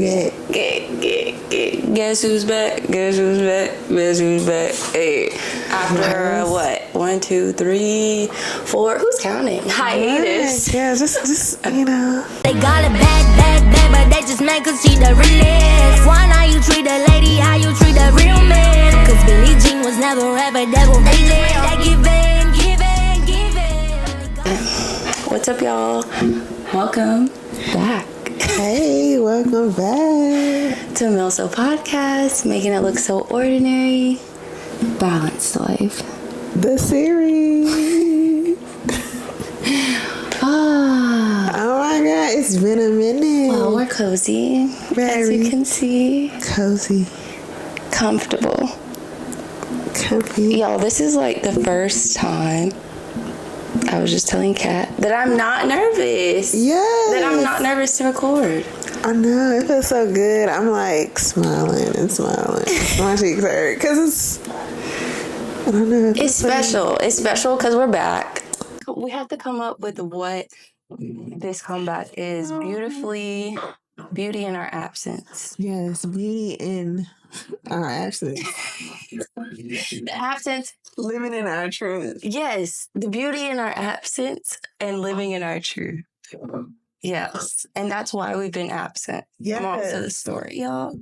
Guess who's back? Guess who's back? Guess who's back? Hey, after what? 1, 2, 3, 4. Who's counting? Hiatus. Yeah, just you know. They got a bad, but they just mad cause she the realest. Why not you treat a lady how you treat a real man? Cause Billie Jean was never ever devil. They give in. What's up, y'all? Welcome back. Hey, welcome back to Milso Podcast, making it look so ordinary. Balanced life. The series. Oh my God, it's been a minute. Well, we're cozy, Very as you can see. Cozy. Comfortable. Comfy. Y'all, this is like the first time, I was just telling Kat, that I'm not nervous. Yes. That I'm not nervous to record. I know, it feels so good. I'm like smiling and smiling. My cheeks hurt because it's, I don't know. It's special. It's special because we're back. We have to come up with what this comeback is. Beauty in our absence. Yes, beauty in our absence. The absence. Living in our truth. Yes, the beauty in our absence and living in our truth. Yes, and that's why we've been absent. Yes. Most of the story, y'all.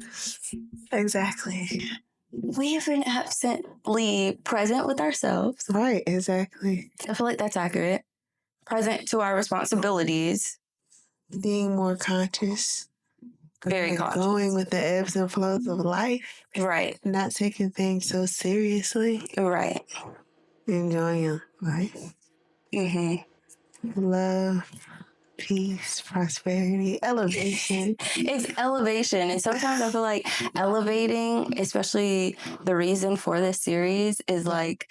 Exactly. We've been absently present with ourselves. Right, exactly. I feel like that's accurate. Present to our responsibilities. Being more conscious. Very conscious. Going with the ebbs and flows of life. Right. Not taking things so seriously. Right. Enjoying life. Mm-hmm. Love, peace, prosperity, elevation. It's elevation. And sometimes I feel like elevating, especially the reason for this series, is like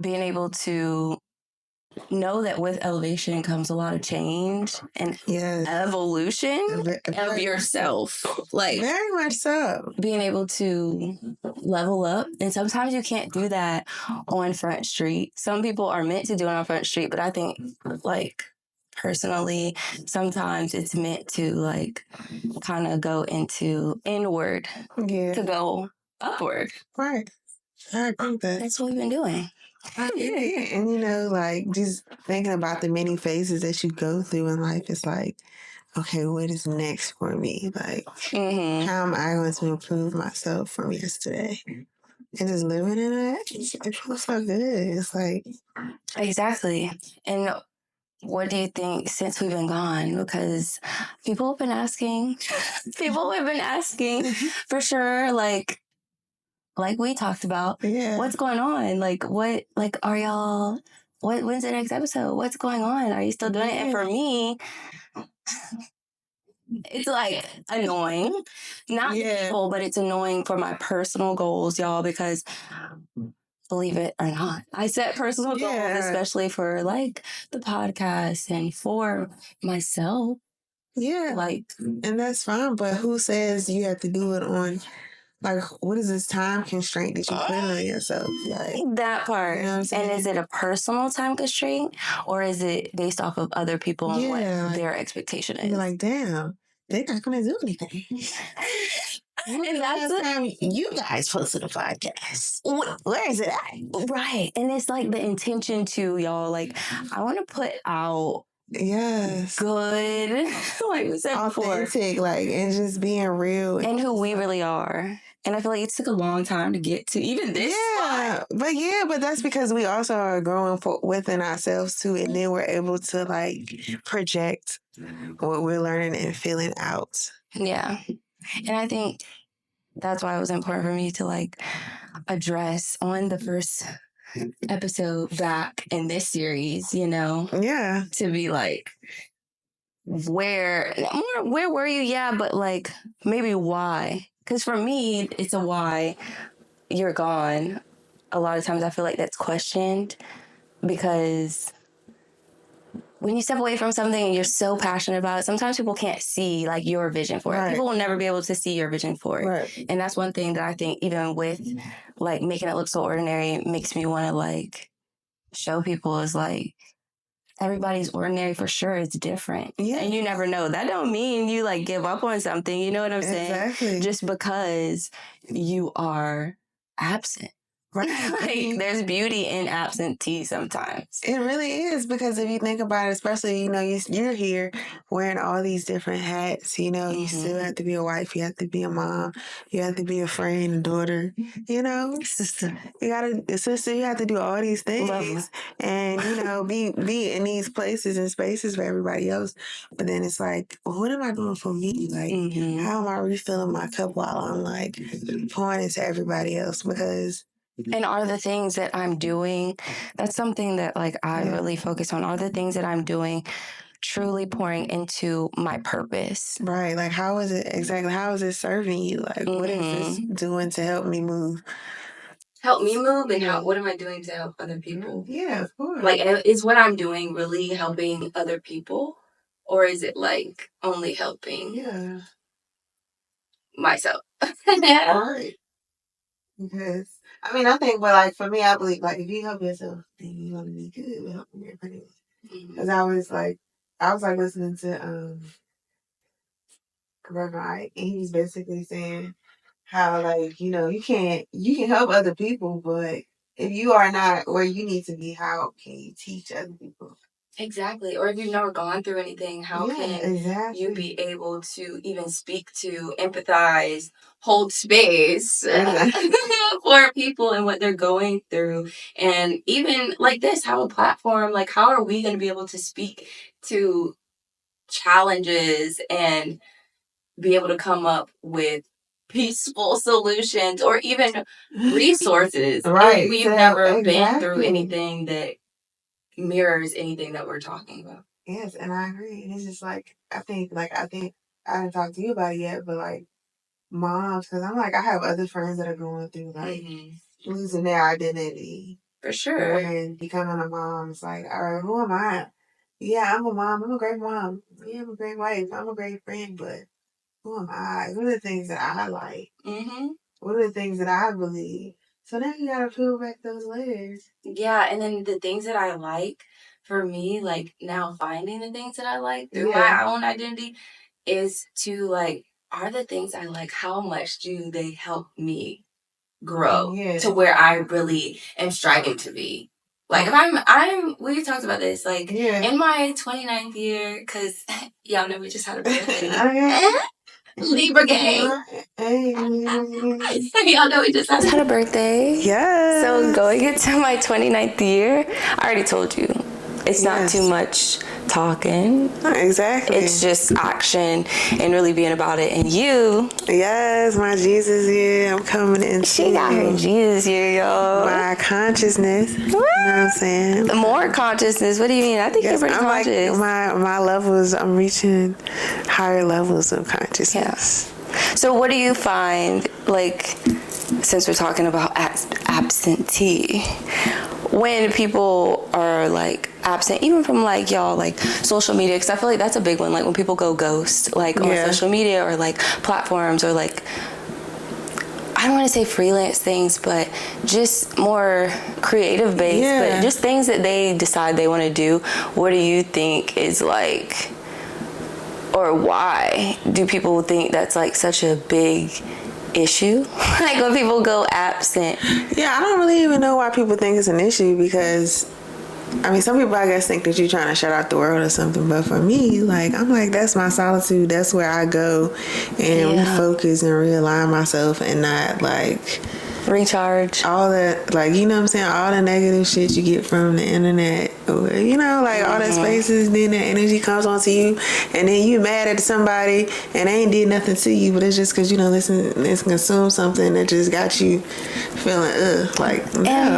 being able to know that with elevation comes a lot of change and evolution of yourself. Like, very much so. Being able to level up. And sometimes you can't do that on Front Street. Some people are meant to do it on Front Street, but I think, like, personally, sometimes it's meant to, like, kind of go into inward to go upward. Right. I agree with that. That's what we've been doing. And you know, like, just thinking about the many phases that you go through in life, it's like, okay, what is next for me? Like, how am I going to improve myself from yesterday? And just living in it, it feels so good. It's like... Exactly. And what do you think since we've been gone? Because people have been asking. For sure, like we talked about, what's going on? Like, what, like, are y'all, when's the next episode? What's going on? Are you still doing it? And for me, it's like annoying. Not people, but it's annoying for my personal goals, y'all, because believe it or not, I set personal goals, especially for like the podcast and for myself. Yeah. Like, and that's fine, but who says you have to do it on, like, what is this time constraint that you put on yourself? Like, that part. You know what I'm saying? And is it a personal time constraint or is it based off of other people and what their expectation is? You're like, damn, they're not going to do anything. And that's the time you guys posted a podcast. Where is it at? Right. And it's like the intention to, y'all, like, I want to put out good, like we said authentic, before. Like, and just being real. And who we really are. And I feel like it took a long time to get to even this spot. But that's because we also are growing within ourselves too. And then we're able to, like, project what we're learning and feeling out. Yeah. And I think that's why it was important for me to, like, address on the first episode back in this series, you know? Yeah. To be like, where were you? Yeah, but, like, maybe why? Because for me, it's a why you're gone. A lot of times I feel like that's questioned because when you step away from something and you're so passionate about it, sometimes people can't see, like, your vision for it. People will never be able to see your vision for it. Right. And that's one thing that I think, even with, like, making it look so ordinary, makes me want to, like, show people is, like, everybody's ordinary for sure. It's different. Yeah. And you never know. That don't mean you like give up on something. You know what I'm saying? Exactly. Just because you are absent. Right. Like, there's beauty in absentee sometimes. It really is, because if you think about it, especially, you're here wearing all these different hats, you still have to be a wife, you have to be a mom, you have to be a friend, a daughter, Sister. you have to do all these things and, be in these places and spaces for everybody else. But then it's like, well, what am I doing for me? Like, how am I refilling my cup while I'm like pouring into everybody else? Because and are the things that I'm doing, that's something that like I really focus on. Are the things that I'm doing truly pouring into my purpose? Right. Like, how is it serving you? Like, what is this doing to help me move? Help me move, and what am I doing to help other people? Yeah, of course. Like, is what I'm doing really helping other people? Or is it like only helping myself? Right. Because I think, but like for me, I believe like if you help yourself, then you're gonna be good with helping everybody else. Because I was like listening to Reverend Ike, and he was basically saying how like you can help other people, but if you are not where you need to be, how can you teach other people? Exactly. Or if you've never gone through anything, how can you be able to even speak to, empathize, hold space for people and what they're going through? And even like this, have a platform, like how are we going to be able to speak to challenges and be able to come up with peaceful solutions or even resources if we've never been through anything that mirrors anything that we're talking about? Yes, and I agree. And it's just like I think I didn't talk to you about it yet, but like moms, because I'm like I have other friends that are going through like losing their identity for sure, and becoming a mom. It's like, all right, who am I? Yeah, I'm a mom. I'm a great mom. Yeah, I'm a great wife. I'm a great friend, but who am I? What are the things that I like? What are the things that I believe? So then you gotta peel back those layers. Yeah, and then the things that I like, for me, like now finding the things that I like through my own identity is to like, are the things I like, how much do they help me grow to where I really am striving to be? Like if we talked about this, like in my 29th year, because y'all know we just had a birthday. Libra gang. Y'all know we just had a birthday. Yeah. So going into my 29th year, I already told you, it's not too much talking. Exactly. It's just action and really being about it. And you. Yes, my Jesus year. I'm coming in. She got her Jesus year, y'all. My consciousness. What? You know what I'm saying? More consciousness. What do you mean? I think you're pretty conscious. Like my levels, I'm reaching higher levels of consciousness. Yeah. So what do you find, like, since we're talking about absentee, when people are like absent, even from like y'all like social media, because I feel like that's a big one, like when people go ghost, like on social media or like platforms or like, I don't want to say freelance things, but just more creative based, but just things that they decide they want to do. What do you think is like, or why do people think that's like such a big issue? Like when people go absent. Yeah, I don't really even know why people think it's an issue, because I mean, some people I guess think that you're trying to shut out the world or something, but for me, like, I'm like, that's my solitude. That's where I go and refocus and realign myself and not like recharge all that, like, you know what I'm saying, all the negative shit you get from the internet, or like all that spaces, then the energy comes onto you and then you mad at somebody and they ain't did nothing to you, but it's just because listen, it's consumed something that just got you feeling like, no,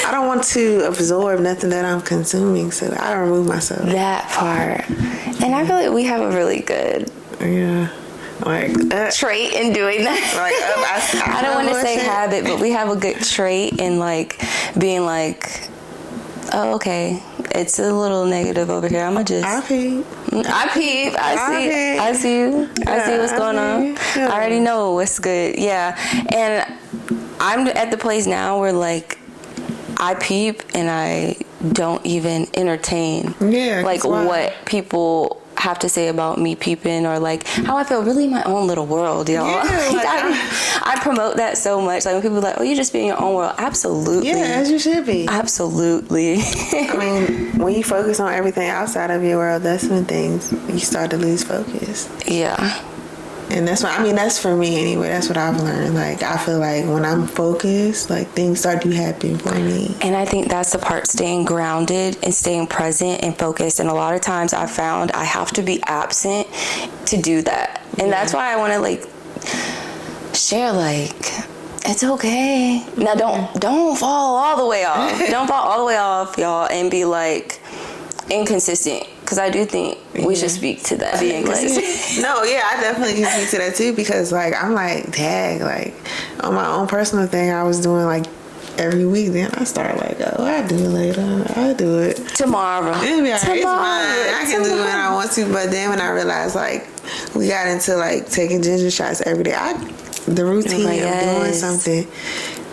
I don't want to absorb nothing that I'm consuming, so I remove myself. That part. And I feel like we have a really good trait in doing that. Like, I don't want to say habit, but we have a good trait in like being like, oh, okay, it's a little negative over here. I'ma just I peep. I see you. I see what's going on. Yeah. I already know what's good. Yeah. And I'm at the place now where like I peep and I don't even entertain like what people have to say about me peeping, or like how I feel really in my own little world, y'all. Yeah, like, I promote that so much. Like when people are like, oh, you just be in your own world. Absolutely. Yeah, as you should be. Absolutely. I mean, when you focus on everything outside of your world, that's when you start to lose focus. Yeah. And that's what, I mean, that's for me anyway. That's what I've learned. Like, I feel like when I'm focused, like, things start to happen for me. And I think that's the part, staying grounded and staying present and focused. And a lot of times I've found I have to be absent to do that. And that's why I want to, like, share, like, it's okay. Now, don't fall all the way off. Don't fall all the way off, y'all, and be, like, inconsistent. Because I do think we should speak to that, being inconsistent. No, yeah, I definitely can speak to that too, because like I'm like, dang, like on my own personal thing I was doing like every week, then I started like, oh, I'll do it later. I'll do it Tomorrow. It'll be all right. It's fine. I can do it when I want to. But then when I realized like we got into like taking ginger shots every day, the routine of doing something,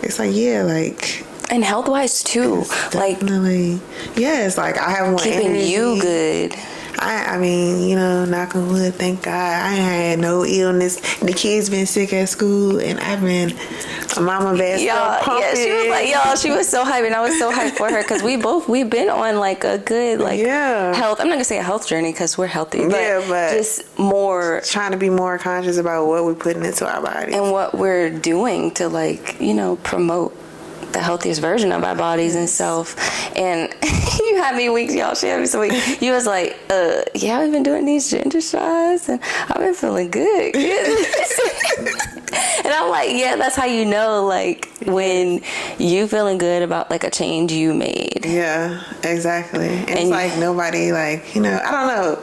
it's like, yeah, like, and health wise too, like definitely, yes, like I have more keeping energy. you good. I mean, you know, knock on wood, thank God, I ain't had no illness. The kids been sick at school, and I've been a mama bad. Yeah, she was like, y'all, she was so hyped, and I was so hyped for her, because we've been on like a good health. I'm not gonna say a health journey because we're healthy, but just more trying to be more conscious about what we're putting into our bodies and what we're doing to, like, you know, promote the healthiest version of our bodies and self. And you had me weeks, y'all. She had me some weeks. You was like, yeah, we've been doing these ginger shots, and I've been feeling good. And I'm like, yeah, that's how you know, like, when you feeling good about like a change you made. Yeah, exactly. And it's like nobody, like, you know, I don't know.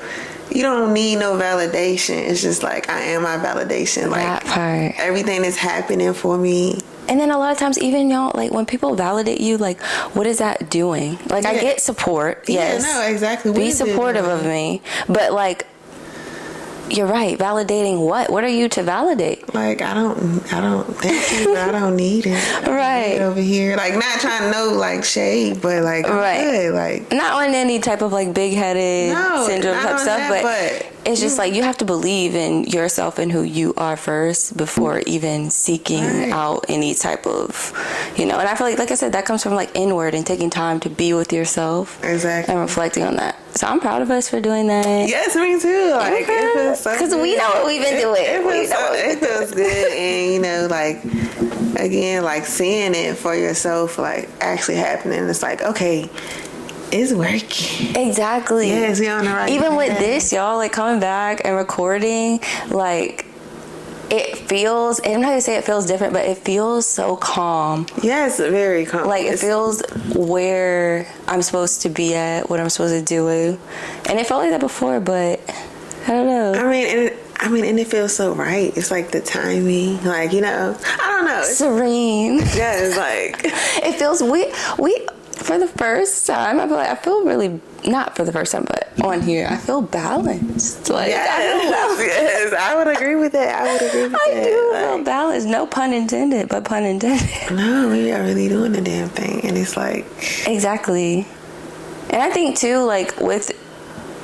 You don't need no validation. It's just like, I am my validation. Like, that part. Everything is happening for me. And then a lot of times, even y'all, like when people validate you, like, what is that doing? Like, I get support. Yes. Yeah, no, exactly. Be supportive of me. But like, you're right. Validating what? What are you to validate? Like, I don't thank you, but I don't need it. Right. Over here. Like, not trying to know, like, shade, but like, right. Good, like, not on any type of like big-headed syndrome type stuff, but it's just like, you have to believe in yourself and who you are first before even seeking out any type of, you know. And I feel like I said, that comes from like inward and taking time to be with yourself. Exactly. And reflecting on that. So I'm proud of us for doing that. Yes, me too. Like, it feels so because we know what we've been doing. It feels good. And, you know, like, again, like, seeing it for yourself, like, actually happening. It's like, okay, it's working. Exactly. Yes, you're on the right. Even with this, y'all, like, coming back and recording, like, it feels, and I'm not gonna say it feels different, but it feels so calm. Yes, very calm. Like, it feels where I'm supposed to be at, what I'm supposed to do. And it felt like that before, but I don't know. I mean, and it feels so right. It's like the timing, like, you know, I don't know. Serene. Yeah, it's like it feels we for the first time, I feel really, not for the first time, but on here, I feel balanced. Like, yes, I would agree with that. I do feel balanced. No pun intended, but pun intended. No, we are really doing the damn thing, and it's like, exactly. And I think too, like, with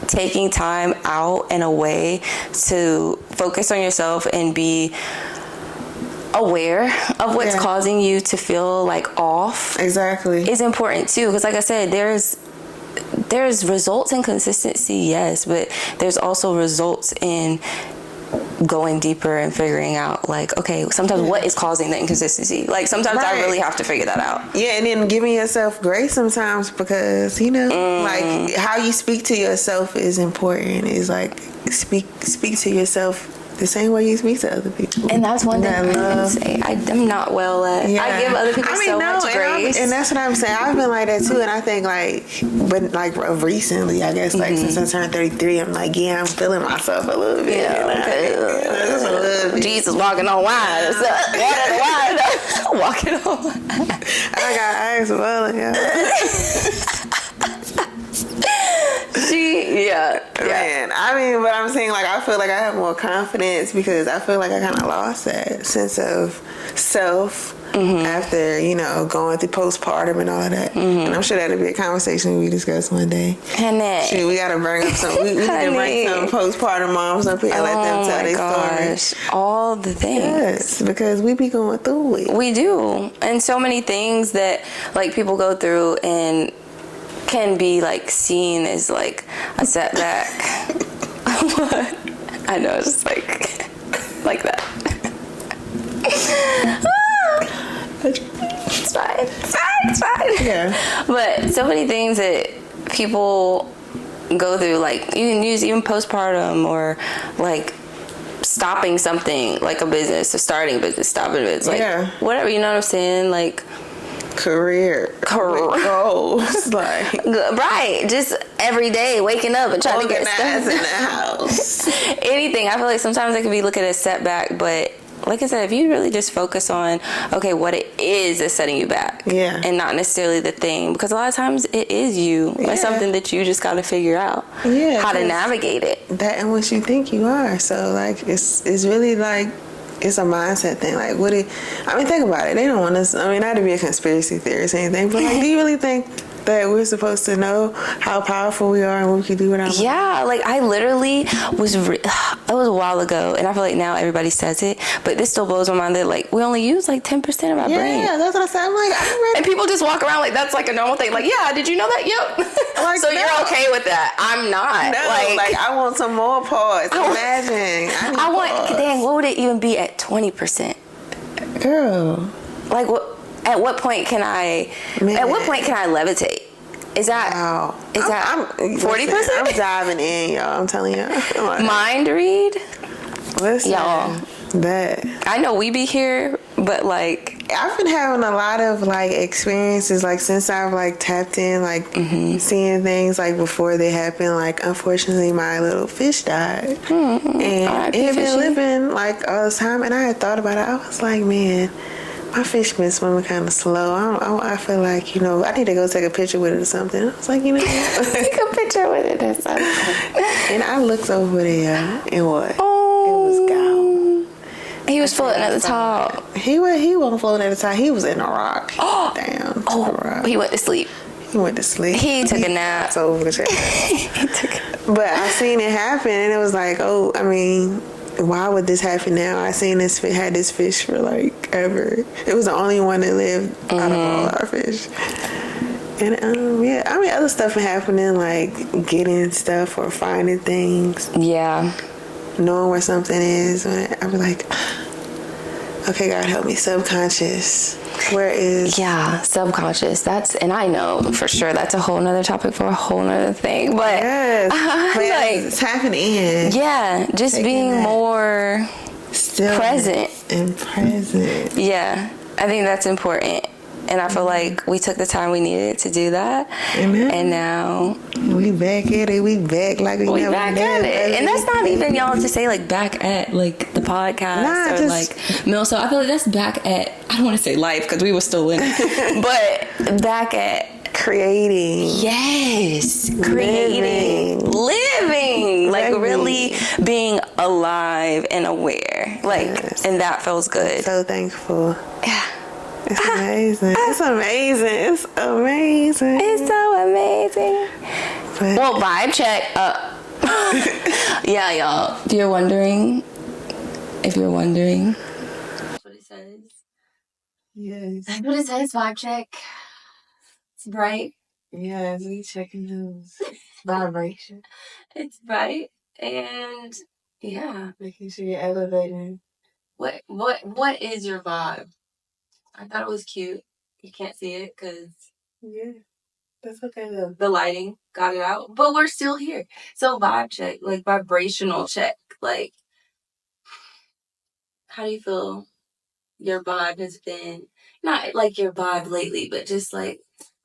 taking time out and away to focus on yourself and be aware of what's causing you to feel like off, exactly, is important too. Because like I said, there's results in consistency, yes, but there's also results in going deeper and figuring out, like, okay, sometimes what is causing the inconsistency? Like, sometimes I really have to figure that out. Yeah, and then giving yourself grace sometimes, because, you know, like, how you speak to yourself is important. Is like, speak to yourself the same way you speak to other people. And that's one thing I can say. I'm not well at. Yeah. I give other people much grace. And that's what I'm saying. I've been like that too. And I think, like, but like recently, I guess, like, since I turned 33, I'm like, yeah, I'm feeling myself a little bit. Yeah, just a little bit. Jesus walking on wine. Walking on wine. I got eyes swelling, yeah. Honestly, yeah. Man, I mean, but I'm saying, like, I feel like I have more confidence because I feel like I kind of lost that sense of self after, you know, going through postpartum and all of that. And I'm sure that'll be a conversation we discuss one day. Honey. Shoot, we gotta bring up some. We need to bring some postpartum moms up here and let them tell their story. All the things. Yes, because we be going through it. We do. And so many things that, like, people go through and can be, like, seen as, like, a setback. I know, it's just like that. It's fine. Yeah. But so many things that people go through, like, you can use even postpartum or, like, stopping something, like a business, or starting a business, stopping a business, like, whatever, you know what I'm saying? Like, career goals, like, right, just every day waking up and trying to get stuff in the house. Anything. I feel like sometimes it can be looked at as setback, but like I said, if you really just focus on, okay, what it is that's setting you back, and not necessarily the thing, because a lot of times it is you. It's something that you just got to figure out how to navigate it. That and what you think you are. So, like, it's really like, it's a mindset thing. Like, think about it. They don't want us, I mean, not to be a conspiracy theorist or anything, but, like, do you really think that we're supposed to know how powerful we are and what we can do with our mind? Yeah, like, I literally was, it was a while ago, and I feel like now everybody says it, but this still blows my mind that, like, we only use, like, 10% of our brain. Yeah, that's what I said. I'm like, and people just walk around like that's, like, a normal thing. Like, yeah, did you know that? Yep. Like, so you're okay with that. I'm not. No, like, I want some more parts. Imagine. I want, dang, what would it even be at 20%? Girl. Like, at what point can I levitate? Is that, wow. Is that 40%? I'm diving in, y'all. I'm telling you. Mind read? Listen, y'all. That. I know we be here, but, like, I've been having a lot of, like, experiences, like, since I've, like, tapped in, like, seeing things, like, before they happen. Like, unfortunately, my little fish died. And it had been living, like, all this time. And I had thought about it. I was like, man, my fish been swimming kind of slow. I feel like, you know, I need to go take a picture with it or something. I was like, you know, take a picture with it or something. And I looked over there and what? Oh, it was gone. He was floating at the top. He wasn't floating at the top. He was in a rock. Down. He went to sleep. He took a nap. So but I seen it happen, and it was like, oh, I mean, why would this happen now? I seen had this fish for, like, ever. It was the only one that lived out of all our fish. And I mean, other stuff happening, like getting stuff or finding things. Yeah. Knowing where something is. I be like, okay, God help me, subconscious. Where is... Yeah, subconscious. And I know for sure that's a whole nother topic for a whole nother thing. But yes, like, it's happening in. Yeah, just being more still present. And present. Yeah, I think that's important. And I feel like we took the time we needed to do that. Amen. And now we back at it. We back like we never back at it. And that's not even, y'all, to say, like, back at, like, the podcast or like Mill. So I feel like that's back at, I don't want to say life because we were still in it, but back at creating. Yes, creating, living, like really being alive and aware, like, and that feels good. So thankful. Yeah. It's amazing. It's amazing. It's amazing. It's so amazing. But, well, vibe check. Yeah, y'all. If you're wondering, that's what it says. Yes. That's what it says. Vibe check. It's bright. Yes, we checking those vibration. It's bright, and yeah, making sure you're elevating. What is your vibe? I thought it was cute. You can't see it because that's okay though. The lighting got it out, but we're still here. So vibe check, like vibrational check, like how do you feel your vibe has been? Not like your vibe lately, but just like,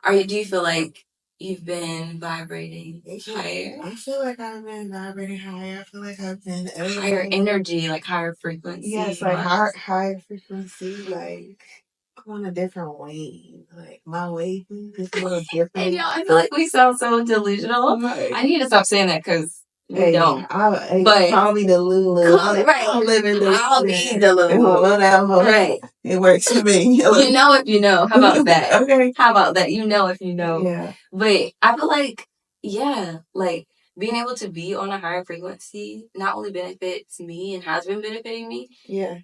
do you feel like you've been vibrating higher? I feel like I've been vibrating higher. I feel like I've been higher energy, like higher frequency. Yes, like higher frequency, like I'm on a different wave. Like my wave is a little different. And y'all, I feel like we sound so delusional. Right. I need to stop saying that because we don't. But call me the Lulu. I'm living the I'll be the Lulu. Whatever. Right. It works for me. You know if you know. How about that? Okay. How about that? You know if you know. Yeah. But I feel like, yeah, like being able to be on a higher frequency not only benefits me and has been benefiting me. Yeah.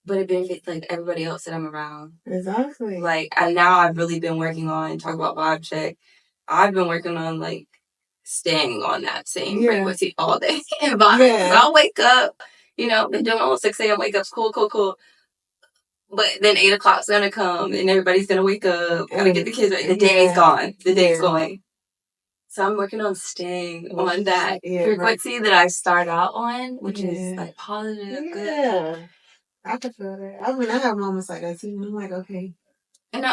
But it benefits like everybody else that I'm around. Exactly. Like, and now I've really been working on, talk about vibe check. I've been working on like staying on that same frequency all day and vibe. Yeah. I'll wake up, been doing my own 6 a.m. wake ups, cool. But then 8 o'clock's gonna come and everybody's gonna wake up. Gotta get the kids ready. The day's gone. The day's going. So I'm working on staying on that frequency that I start out on, which is like positive, good. I can feel that. I mean, I have moments like that too. And I'm like, okay. And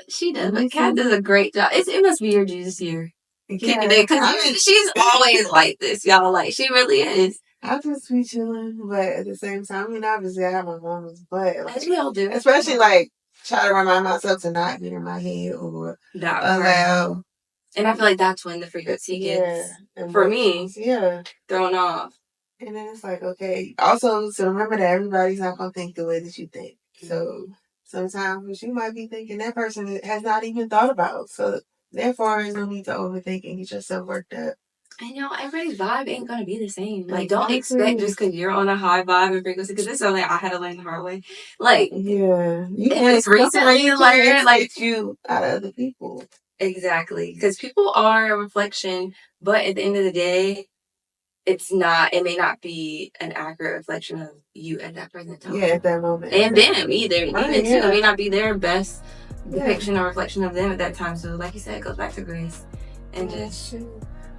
she does. But Kat does a great job. It must be your Jesus year. Yeah. Because she's always like this, y'all. Like, she really is. I just be chilling, but at the same time, obviously I have my moments, but like, as we all do. Especially like try to remind myself to not get in my head or allow. And I feel like that's when the frequency gets, for me, thrown off. And then it's like, okay. Also, so remember that everybody's not going to think the way that you think. So sometimes you might be thinking that person has not even thought about. So therefore, there's no need to overthink and get yourself worked up. I know everybody's vibe ain't going to be the same. Like, don't expect just because you're on a high vibe and frequency, because this is something I had to learn the hard way. Like, it's recently you learn, like, you out of other people. Exactly. Because people are a reflection, but at the end of the day, it may not be an accurate reflection of you at that present time. Yeah, at that moment. And them either. Right, even too, it may not be their best depiction or reflection of them at that time. So like you said, it goes back to grace. And just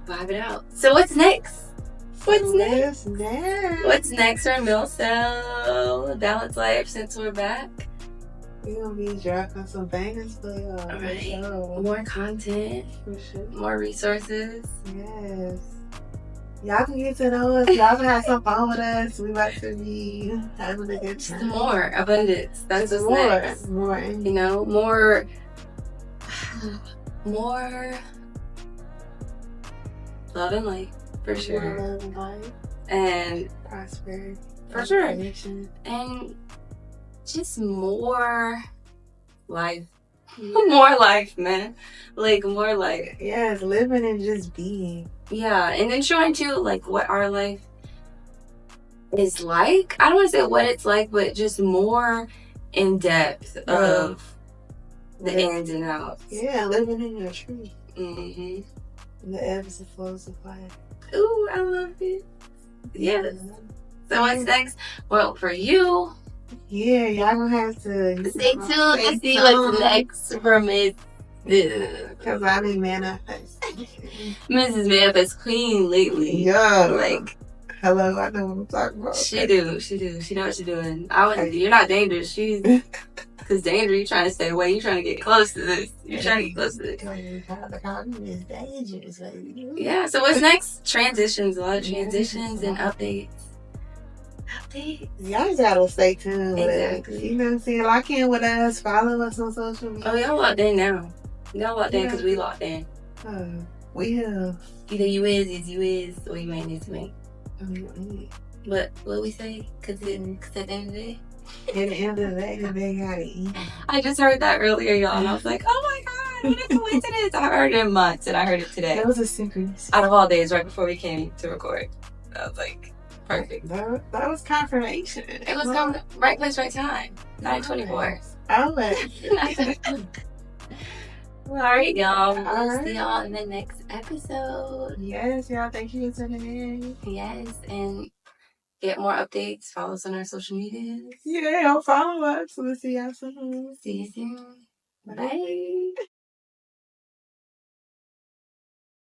vibe it out. So what's next? What's next for Mill Cell Balance Life since we're back? We're going to be dropping some bangers for y'all. All right. More content. For sure. More resources. Yes. Y'all can get to know us. Y'all can have some fun with us. We about to be having a good time. More abundance. That's what's next. More. More love and light, for sure. More love and light. And prosperity. For sure. And just more life. More life, man. Like, more life. Yes, living and just being. Yeah, and then showing too, like, what our life is like. I don't want to say what it's like, but just more in depth of the ins and outs. Yeah, living in your truth. Mm-hmm. The ebbs and flows of life. Ooh, I love it. Yes. So what's next? Well, for you. Yeah, y'all gonna have to stay tuned to see what's next for Miss. Because I've been manifesting. Mrs. Manifest Queen lately. Yeah. Like, hello, I know what I'm talking about. She do. She know what she's doing. You're not dangerous. Because danger, you trying to stay away. You trying to get close to this. You're trying to get close to this. The economy is dangerous, baby. Yeah, so what's next? Transitions. A lot of transitions and updates. Y'all just gotta stay tuned with us. You know what I'm saying? Lock in with us. Follow us on social media. Oh, y'all locked in now. Y'all locked in because we locked in. We have. Either you is, or you ain't. But what we say? Because at the end of the day. At the end of the day, they gotta eat. I just heard that earlier, y'all, and I was like, oh my God, what a coincidence. I heard it in months, and I heard it today. That was a synchronicity. Out of all days, right before we came to record. I was like, perfect. That was confirmation. It was right place, right time. 9:24. Alright. Well, all right, y'all. We'll see y'all in the next episode. Yes, y'all. Thank you for tuning in. Yes, and get more updates. Follow us on our social medias. Yeah, follow us. We'll see y'all soon. See you soon. Bye.